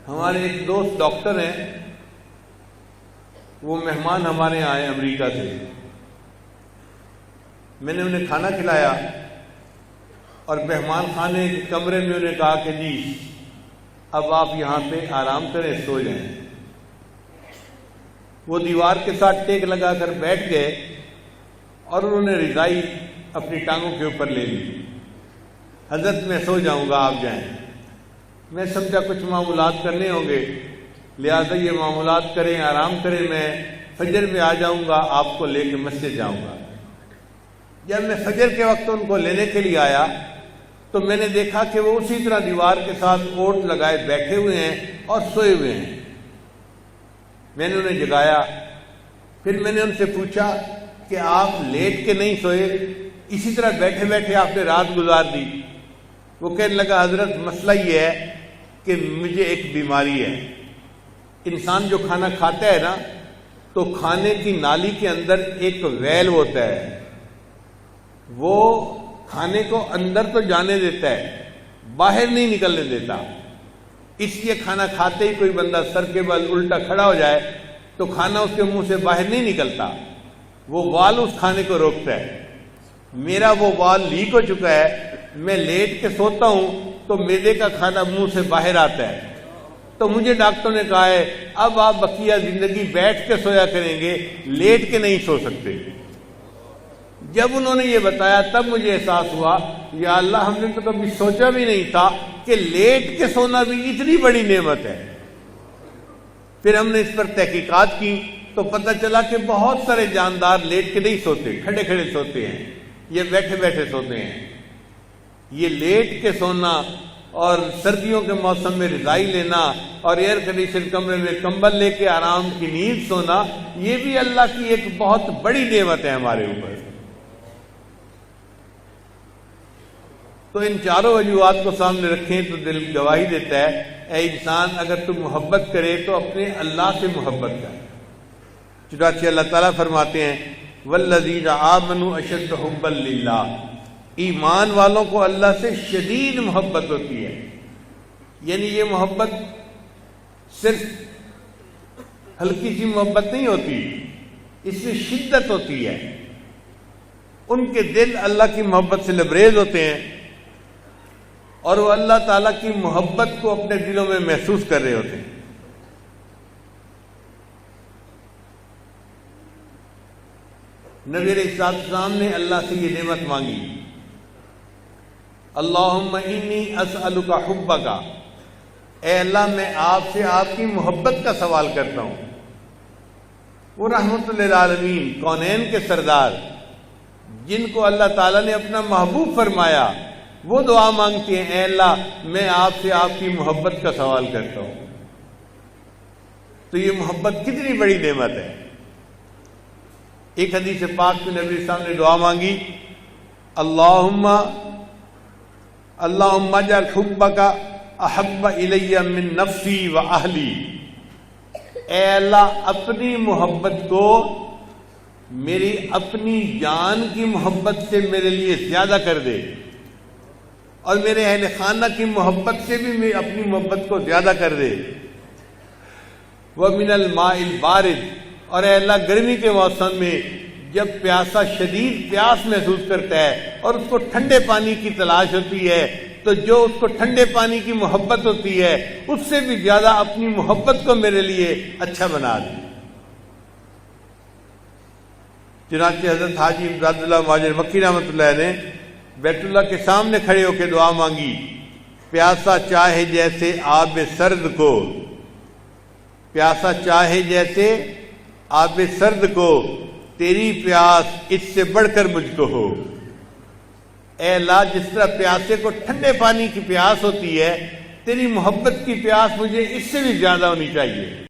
ہمارے ایک دوست ڈاکٹر ہیں، وہ مہمان ہمارے یہاں آئے امریکہ سے. میں نے انہیں کھانا کھلایا اور مہمان خانے کے کمرے میں انہیں کہا کہ جی اب آپ یہاں پہ آرام کریں، سو جائیں. وہ دیوار کے ساتھ ٹیک لگا کر بیٹھ گئے اور انہوں نے رضائی اپنی ٹانگوں کے اوپر لے لی. حضرت میں سو جاؤں گا، آپ جائیں. میں سمجھا کچھ معمولات کرنے ہوں گے، لہٰذا یہ معمولات کریں، آرام کریں، میں فجر میں آ جاؤں گا، آپ کو لے کے مسجد جاؤں گا. جب میں فجر کے وقت ان کو لینے کے لیے آیا تو میں نے دیکھا کہ وہ اسی طرح دیوار کے ساتھ اوٹ لگائے بیٹھے ہوئے ہیں اور سوئے ہوئے ہیں. میں نے انہیں جگایا، پھر میں نے ان سے پوچھا کہ آپ لیٹ کے نہیں سوئے، اسی طرح بیٹھے بیٹھے آپ نے رات گزار دی؟ وہ کہنے لگا حضرت مسئلہ یہ ہے کہ مجھے ایک بیماری ہے. انسان جو کھانا کھاتا ہے نا تو کھانے کی نالی کے اندر ایک ویل ہوتا ہے، وہ کھانے کو اندر تو جانے دیتا ہے، باہر نہیں نکلنے دیتا. اس لیے کھانا کھاتے ہی کوئی بندہ سر کے بل الٹا کھڑا ہو جائے تو کھانا اس کے منہ سے باہر نہیں نکلتا، وہ وال اس کھانے کو روکتا ہے. میرا وہ وال لیک ہو چکا ہے، میں لیٹ کے سوتا ہوں تو معدے کا کھانا منہ سے باہر آتا ہے. تو مجھے ڈاکٹر نے کہا ہے اب آپ بقیہ زندگی بیٹھ کے سویا کریں گے، لیٹ کے نہیں سو سکتے. جب انہوں نے یہ بتایا تب مجھے احساس ہوا یا اللہ، ہم نے تو کبھی سوچا بھی نہیں تھا کہ لیٹ کے سونا بھی اتنی بڑی نعمت ہے. پھر ہم نے اس پر تحقیقات کی تو پتہ چلا کہ بہت سارے جاندار لیٹ کے نہیں سوتے، کھڑے کھڑے سوتے ہیں، یہ بیٹھے بیٹھے سوتے ہیں. یہ لیٹ کے سونا اور سردیوں کے موسم میں رضائی لینا اور ایئر کنڈیشن کمرے میں کمبل لے کے آرام کی نیند سونا، یہ بھی اللہ کی ایک بہت بڑی نعمت ہے ہمارے اوپر. تو ان چاروں وجوہات کو سامنے رکھیں تو دل گواہی دیتا ہے اے انسان، اگر تم محبت کرے تو اپنے اللہ سے محبت کر. چنانچہ اللہ تعالیٰ فرماتے ہیں والذین آمنوا اشد حبا للہ، ایمان والوں کو اللہ سے شدید محبت ہوتی ہے. یعنی یہ محبت صرف ہلکی سی محبت نہیں ہوتی، اس میں شدت ہوتی ہے. ان کے دل اللہ کی محبت سے لبریز ہوتے ہیں اور وہ اللہ تعالیٰ کی محبت کو اپنے دلوں میں محسوس کر رہے ہوتے ہیں. نبی علیہ السلام نے اللہ سے یہ نعمت مانگی، اللہم انی اسألک حبک، اے اللہ میں آپ سے آپ کی محبت کا سوال کرتا ہوں. وہ رحمت للعالمین، کونین کے سردار، جن کو اللہ تعالیٰ نے اپنا محبوب فرمایا، وہ دعا مانگتے ہیں اے اللہ میں آپ سے آپ کی محبت کا سوال کرتا ہوں. تو یہ محبت کتنی بڑی نعمت ہے. ایک حدیث پاک میں نبی صلی اللہ علیہ وسلم نے دعا مانگی، اللہم اجعل حبک احب الی من نفسی و اہلی، اے اللہ اپنی محبت کو میری اپنی جان کی محبت سے میرے لیے زیادہ کر دے، اور میرے اہل خانہ کی محبت سے بھی میں اپنی محبت کو زیادہ کر دے. وَمِنَ الْمَاءِ الْبَارِدِ، اور اے اللہ گرمی کے موسم میں جب پیاسا شدید پیاس محسوس کرتا ہے اور اس کو ٹھنڈے پانی کی تلاش ہوتی ہے تو جو اس کو ٹھنڈے پانی کی محبت ہوتی ہے اس سے بھی زیادہ اپنی محبت کو میرے لیے اچھا بنا دے. چنانچہ حضرت حاجی امداد اللہ مہاجر مکی رحمۃ اللہ نے بیت اللہ کے سامنے کھڑے ہو کے دعا مانگی، پیاسا چاہے جیسے آب سرد کو، پیاسا چاہے جیسے آب سرد کو، تیری پیاس اس سے بڑھ کر مجھ کو ہو. اے اللہ جس طرح پیاسے کو ٹھنڈے پانی کی پیاس ہوتی ہے، تیری محبت کی پیاس مجھے اس سے بھی زیادہ ہونی چاہیے.